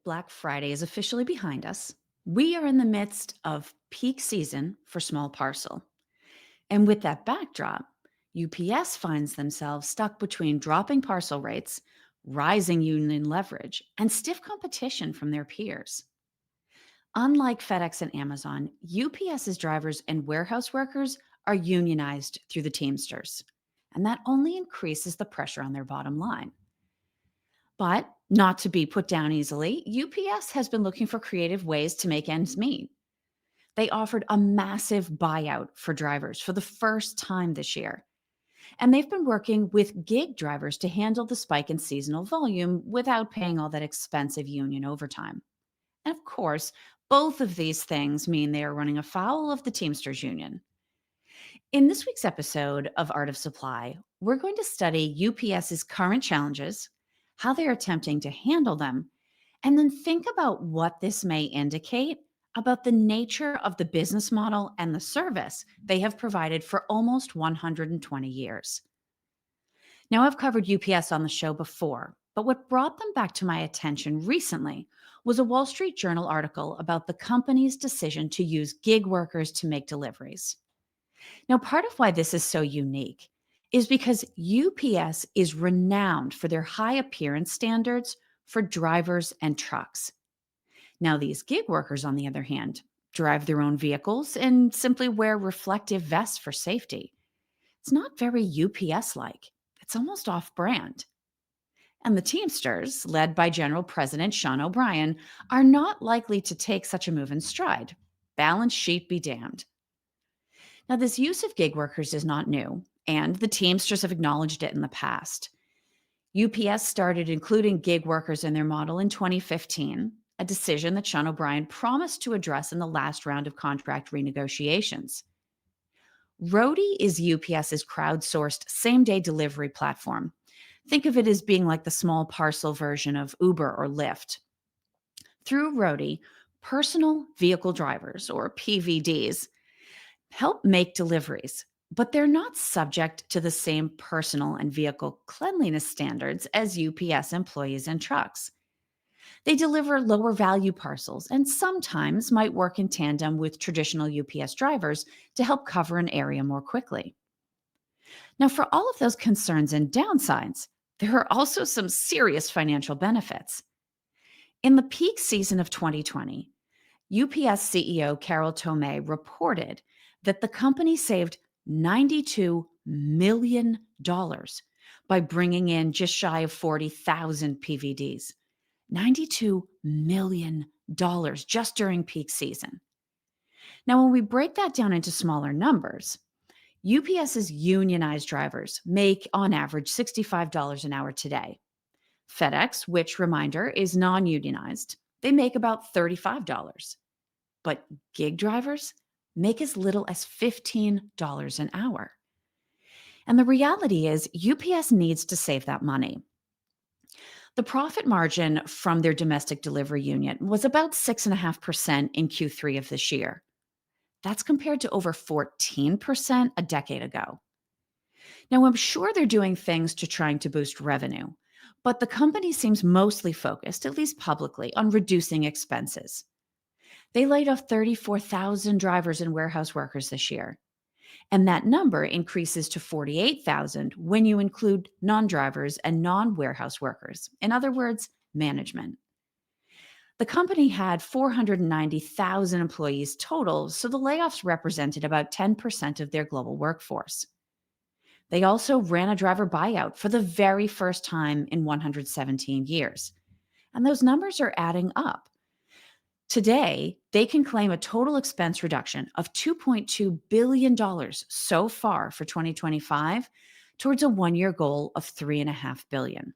Black Friday is officially behind us. We are in the midst of peak season for small parcel. And with that backdrop, UPS finds themselves stuck between dropping parcel rates, rising union leverage, and stiff competition from their peers. Unlike FedEx and Amazon, UPS's drivers and warehouse workers are unionized through the Teamsters, and that only increases the pressure on their bottom line. But not to be put down easily, UPS has been looking for creative ways to make ends meet. They offered a massive buyout for drivers for the first time this year. And they've been working with gig drivers to handle the spike in seasonal volume without paying all that expensive union overtime. And of course, both of these things mean they are running afoul of the Teamsters Union. In this week's episode of Art of Supply, we're going to study UPS's current challenges, how they're attempting to handle them, and then think about what this may indicate about the nature of the business model and the service they have provided for almost 120 years. Now, I've covered UPS on the show before, but what brought them back to my attention recently was a Wall Street Journal article about the company's decision to use gig workers to make deliveries. Now, part of why this is so unique is because UPS is renowned for their high appearance standards for drivers and trucks. Now, these gig workers, on the other hand, drive their own vehicles and simply wear reflective vests for safety. It's not very UPS like, it's almost off brand. And the Teamsters, led by General President Sean O'Brien, are not likely to take such a move in stride. Balance sheet be damned. Now, this use of gig workers is not new, and the Teamsters have acknowledged it in the past. UPS started including gig workers in their model in 2015, a decision that Sean O'Brien promised to address in the last round of contract renegotiations. Roadie is UPS's crowdsourced same-day delivery platform. Think of it as being like the small parcel version of Uber or Lyft. Through Roadie, personal vehicle drivers, or PVDs, help make deliveries, but they're not subject to the same personal and vehicle cleanliness standards as UPS employees and trucks. They deliver lower value parcels and sometimes might work in tandem with traditional UPS drivers to help cover an area more quickly. Now, for all of those concerns and downsides, there are also some serious financial benefits. In the peak season of 2020, UPS CEO Carol Tomei reported that the company saved $92 million by bringing in just shy of 40,000 PVDs. $92 million just during peak season. Now, when we break that down into smaller numbers, UPS's unionized drivers make on average $65 an hour today. FedEx, which reminder is non unionized, they make about $35. But gig drivers make as little as $15 an hour. And the reality is, UPS needs to save that money. The profit margin from their domestic delivery unit was about 6.5% in Q3 of this year. That's compared to over 14% a decade ago. Now, I'm sure they're doing things to trying to boost revenue, but the company seems mostly focused, at least publicly, on reducing expenses. They laid off 34,000 drivers and warehouse workers this year. And that number increases to 48,000 when you include non-drivers and non-warehouse workers. In other words, management. The company had 490,000 employees total, so the layoffs represented about 10% of their global workforce. They also ran a driver buyout for the very first time in 117 years. And those numbers are adding up. Today, they can claim a total expense reduction of $2.2 billion so far for 2025 towards a one-year goal of $3.5 billion.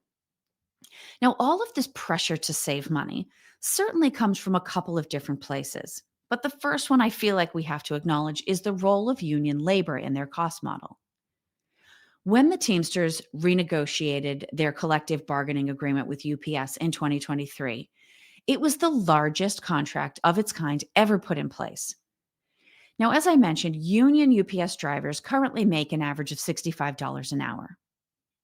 Now, all of this pressure to save money certainly comes from a couple of different places. But the first one I feel like we have to acknowledge is the role of union labor in their cost model. When the Teamsters renegotiated their collective bargaining agreement with UPS in 2023, it was the largest contract of its kind ever put in place. Now, as I mentioned, union UPS drivers currently make an average of $65 an hour.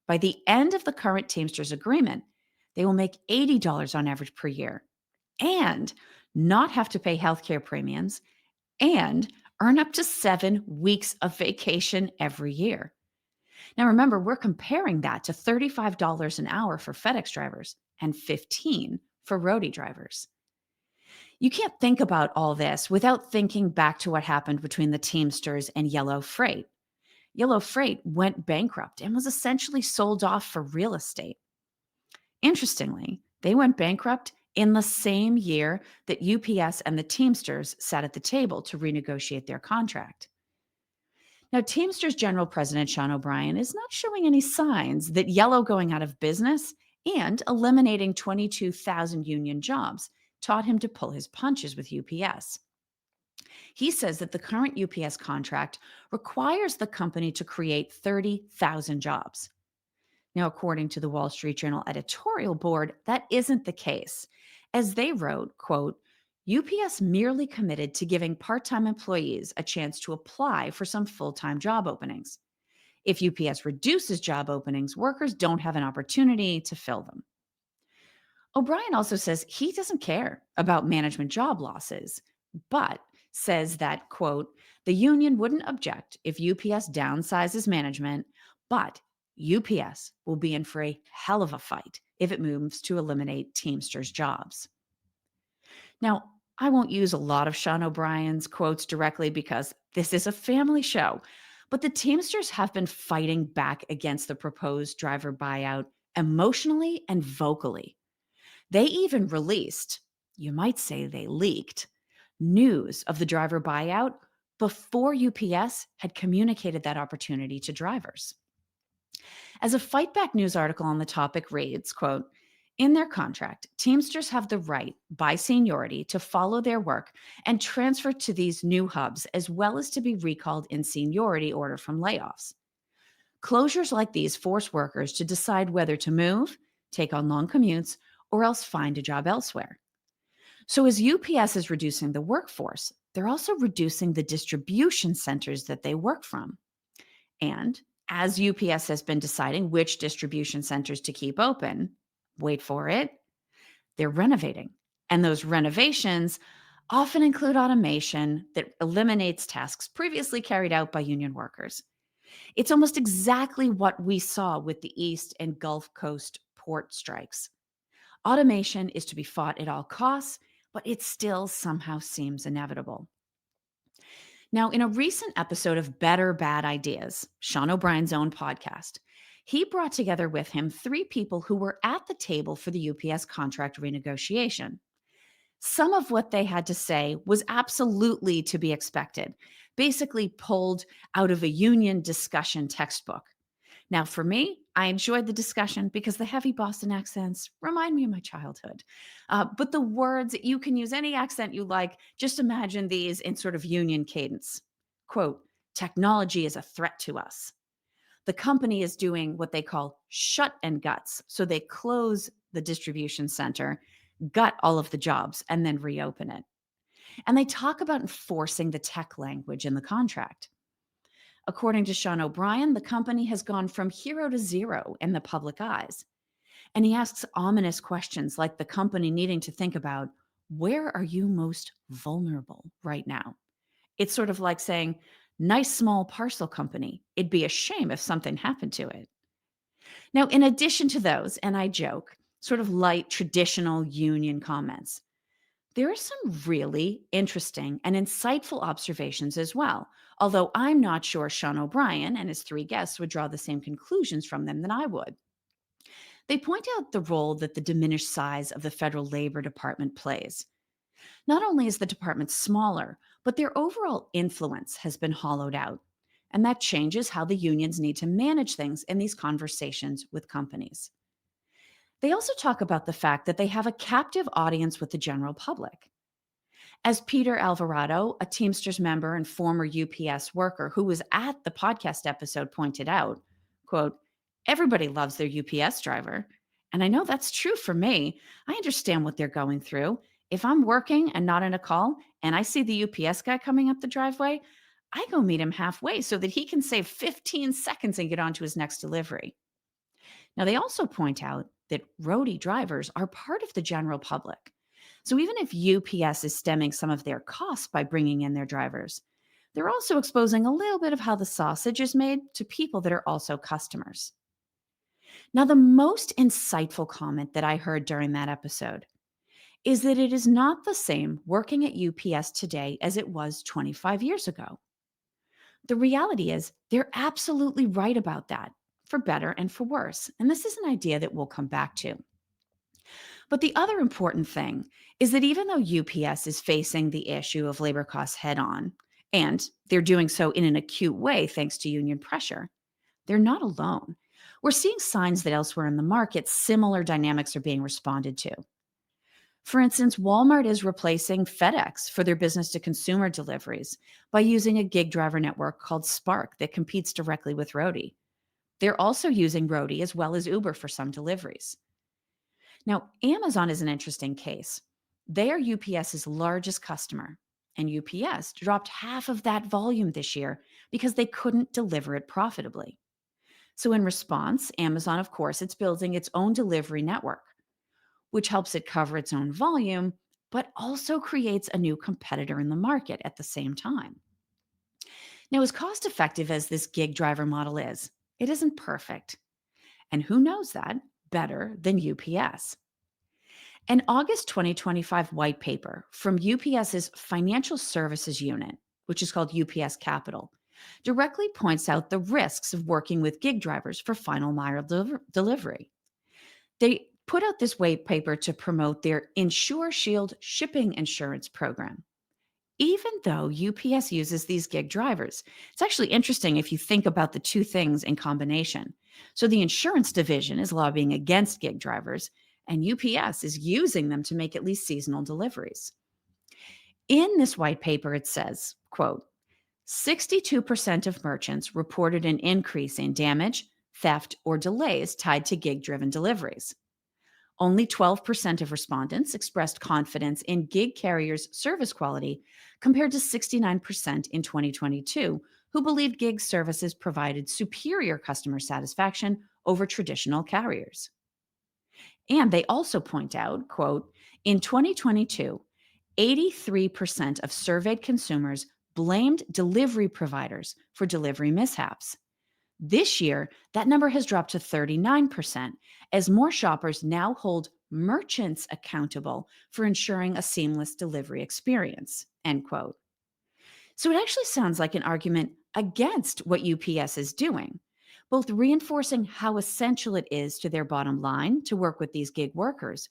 By the end of the current Teamsters agreement, they will make $80 on average per year. and not have to pay healthcare premiums and earn up to 7 weeks of vacation every year. Now, remember, we're comparing that to $35 an hour for FedEx drivers and 15 for roadie drivers. You can't think about all this without thinking back to what happened between the Teamsters and Yellow Freight. Yellow Freight went bankrupt and was essentially sold off for real estate. Interestingly, they went bankrupt in the same year that UPS and the Teamsters sat at the table to renegotiate their contract. Now, Teamsters General President Sean O'Brien is not showing any signs that Yellow going out of business and eliminating 22,000 union jobs taught him to pull his punches with UPS. He says that the current UPS contract requires the company to create 30,000 jobs. Now, according to the Wall Street Journal editorial board, that isn't the case. As they wrote, quote, UPS merely committed to giving part-time employees a chance to apply for some full-time job openings. If UPS reduces job openings, workers don't have an opportunity to fill them. O'Brien also says he doesn't care about management job losses, but says that, quote, the union wouldn't object if UPS downsizes management, but UPS will be in for a hell of a fight if it moves to eliminate Teamsters jobs. Now, I won't use a lot of Sean O'Brien's quotes directly because this is a family show, but the Teamsters have been fighting back against the proposed driver buyout emotionally and vocally. They even released, you might say they leaked, news of the driver buyout before UPS had communicated that opportunity to drivers. As a Fight Back news article on the topic reads, quote, in their contract, Teamsters have the right, by seniority, to follow their work and transfer to these new hubs, as well as to be recalled in seniority order from layoffs. Closures like these force workers to decide whether to move, take on long commutes, or else find a job elsewhere. So as UPS is reducing the workforce, they're also reducing the distribution centers that they work from. And as UPS has been deciding which distribution centers to keep open, wait for it, they're renovating. And those renovations often include automation that eliminates tasks previously carried out by union workers. It's almost exactly what we saw with the East and Gulf Coast port strikes. Automation is to be fought at all costs, but it still somehow seems inevitable. Now, in a recent episode of Better Bad Ideas, Sean O'Brien's own podcast, he brought together with him 3 people who were at the table for the UPS contract renegotiation. Some of what they had to say was absolutely to be expected, basically pulled out of a union discussion textbook. Now, for me, I enjoyed the discussion because the heavy Boston accents remind me of my childhood. But the words, you can use any accent you like. Just imagine these in sort of union cadence. Quote, technology is a threat to us. The company is doing what they call shut and guts. So they close the distribution center, gut all of the jobs, and then reopen it. And they talk about enforcing the tech language in the contract. According to Sean O'Brien, the company has gone from hero to zero in the public eyes. And he asks ominous questions like the company needing to think about, where are you most vulnerable right now? It's sort of like saying, nice small parcel company. It'd be a shame if something happened to it. Now, in addition to those, and I joke, sort of light traditional union comments, there are some really interesting and insightful observations as well, although I'm not sure Sean O'Brien and his 3 guests would draw the same conclusions from them that I would. They point out the role that the diminished size of the federal labor department plays. Not only is the department smaller, but their overall influence has been hollowed out. And that changes how the unions need to manage things in these conversations with companies. They also talk about the fact that they have a captive audience with the general public. As Peter Alvarado, a Teamsters member and former UPS worker who was at the podcast episode, pointed out, quote, everybody loves their UPS driver. And I know that's true for me. I understand what they're going through. If I'm working and not in a call and I see the UPS guy coming up the driveway, I go meet him halfway so that he can save 15 seconds and get on to his next delivery. Now, they also point out that roadie drivers are part of the general public. So even if UPS is stemming some of their costs by bringing in their drivers, they're also exposing a little bit of how the sausage is made to people that are also customers. Now, the most insightful comment that I heard during that episode is that it is not the same working at UPS today as it was 25 years ago. The reality is, they're absolutely right about that, for better and for worse. And this is an idea that we'll come back to. But the other important thing is that even though UPS is facing the issue of labor costs head on, and they're doing so in an acute way thanks to union pressure, they're not alone. We're seeing signs that elsewhere in the market, similar dynamics are being responded to. For instance, Walmart is replacing FedEx for their business to consumer deliveries by using a gig driver network called Spark that competes directly with Roadie. They're also using Roadie as well as Uber for some deliveries. Now, Amazon is an interesting case. They are UPS's largest customer, and UPS dropped half of that volume this year because they couldn't deliver it profitably. So, in response, Amazon, of course, it's building its own delivery network, which helps it cover its own volume, but also creates a new competitor in the market at the same time. Now, as cost effective as this gig driver model is, it isn't perfect. And who knows that better than UPS? An August 2025 white paper from UPS's Financial Services Unit, which is called UPS Capital, directly points out the risks of working with gig drivers for final mile delivery. They put out this white paper to promote their Insure Shield shipping insurance program. Even though UPS uses these gig drivers, it's actually interesting if you think about the two things in combination. So the insurance division is lobbying against gig drivers, and UPS is using them to make at least seasonal deliveries. In this white paper, it says, quote, 62% of merchants reported an increase in damage, theft, or delays tied to gig driven deliveries. Only 12% of respondents expressed confidence in gig carriers' service quality, compared to 69% in 2022, who believed gig services provided superior customer satisfaction over traditional carriers. And they also point out, quote, in 2022, 83% of surveyed consumers blamed delivery providers for delivery mishaps. This year, that number has dropped to 39%, as more shoppers now hold merchants accountable for ensuring a seamless delivery experience, end quote. So it actually sounds like an argument against what UPS is doing, both reinforcing how essential it is to their bottom line to work with these gig workers,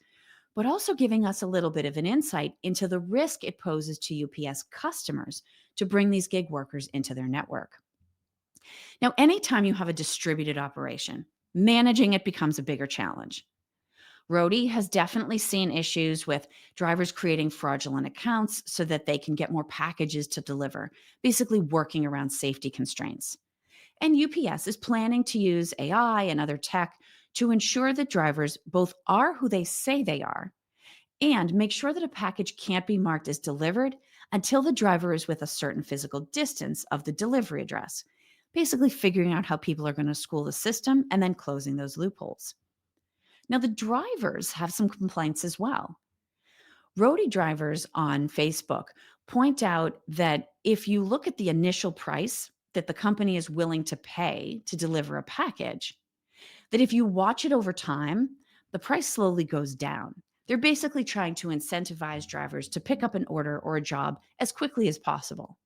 but also giving us a little bit of an insight into the risk it poses to UPS customers to bring these gig workers into their network. Now, anytime you have a distributed operation, managing it becomes a bigger challenge. Roadie has definitely seen issues with drivers creating fraudulent accounts so that they can get more packages to deliver, basically working around safety constraints. And UPS is planning to use AI and other tech to ensure that drivers both are who they say they are and make sure that a package can't be marked as delivered until the driver is with a certain physical distance of the delivery address, basically figuring out how people are going to school the system and then closing those loopholes. Now, the drivers have some complaints as well. Roadie drivers on Facebook point out that if you look at the initial price that the company is willing to pay to deliver a package, that if you watch it over time, the price slowly goes down. They're basically trying to incentivize drivers to pick up an order or a job as quickly as possible.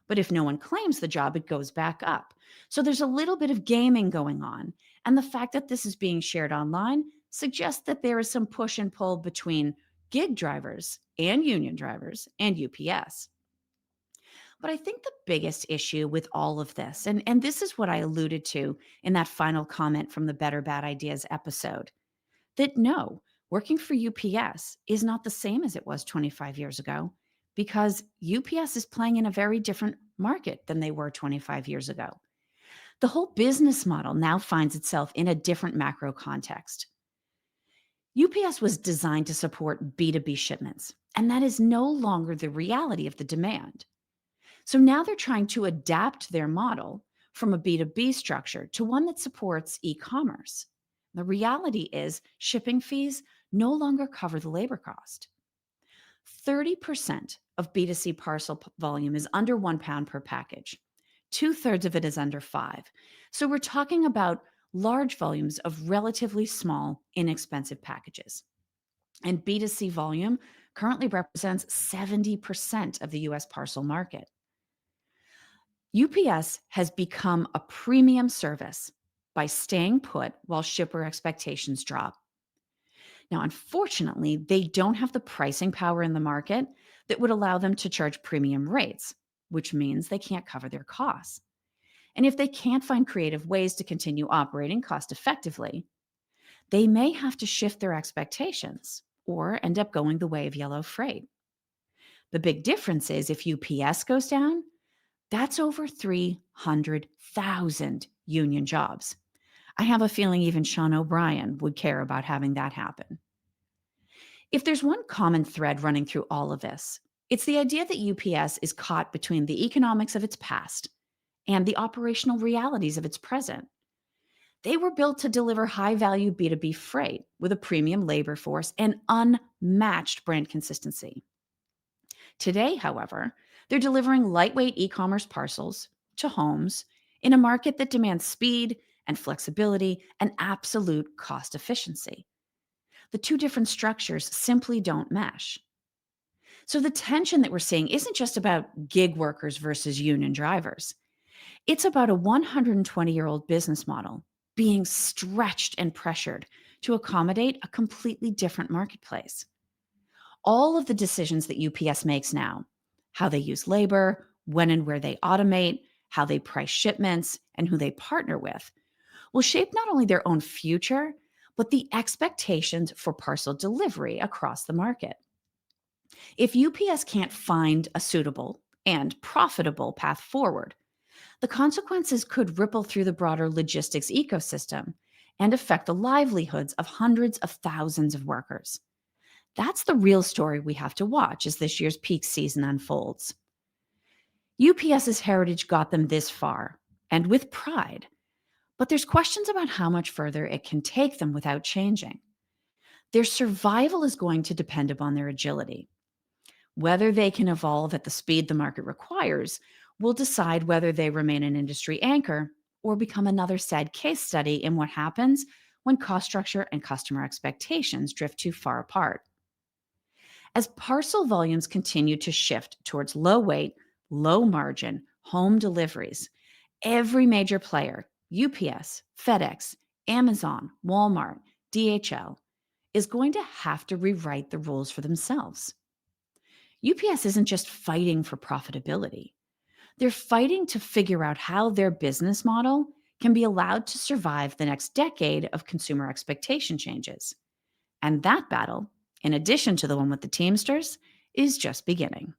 But if no one claims the job, it goes back up. So there's a little bit of gaming going on. And the fact that this is being shared online suggests that there is some push and pull between gig drivers and union drivers and UPS. But I think the biggest issue with all of this, and this is what I alluded to in that final comment from the Better Bad Ideas episode, that no, working for UPS is not the same as it was 25 years ago because UPS is playing in a very different market than they were 25 years ago. The whole business model now finds itself in a different macro context. UPS was designed to support B2B shipments, and that is no longer the reality of the demand. So now they're trying to adapt their model from a B2B structure to one that supports e-commerce. The reality is shipping fees no longer cover the labor cost. 30% of B2C parcel volume is under £1 per package. Two-thirds of it is under five. So we're talking about large volumes of relatively small, inexpensive packages. And B2C volume currently represents 70% of the US parcel market. UPS has become a premium service by staying put while shipper expectations drop. Now, unfortunately, they don't have the pricing power in the market that would allow them to charge premium rates, which means they can't cover their costs. And if they can't find creative ways to continue operating cost effectively, they may have to shift their expectations or end up going the way of yellow freight. The big difference is if UPS goes down, that's over 300,000 union jobs. I have a feeling even Sean O'Brien would care about having that happen. If there's one common thread running through all of this, it's the idea that UPS is caught between the economics of its past and the operational realities of its present. They were built to deliver high value B2B freight with a premium labor force and unmatched brand consistency. Today, however, they're delivering lightweight e-commerce parcels to homes in a market that demands speed and flexibility and absolute cost efficiency. The two different structures simply don't mesh. So the tension that we're seeing isn't just about gig workers versus union drivers. It's about a 120-year-old business model being stretched and pressured to accommodate a completely different marketplace. All of the decisions that UPS makes now, how they use labor, when and where they automate, how they price shipments, and who they partner with, will shape not only their own future, but the expectations for parcel delivery across the market. If UPS can't find a suitable and profitable path forward, the consequences could ripple through the broader logistics ecosystem and affect the livelihoods of hundreds of thousands of workers. That's the real story we have to watch as this year's peak season unfolds. UPS's heritage got them this far, and with pride, but there's questions about how much further it can take them without changing. Their survival is going to depend upon their agility. Whether they can evolve at the speed the market requires will decide whether they remain an industry anchor or become another sad case study in what happens when cost structure and customer expectations drift too far apart. As parcel volumes continue to shift towards low weight, low margin home deliveries, every major player, UPS, FedEx, Amazon, Walmart, DHL, is going to have to rewrite the rules for themselves. UPS isn't just fighting for profitability. They're fighting to figure out how their business model can be allowed to survive the next decade of consumer expectation changes. And that battle, in addition to the one with the Teamsters, is just beginning.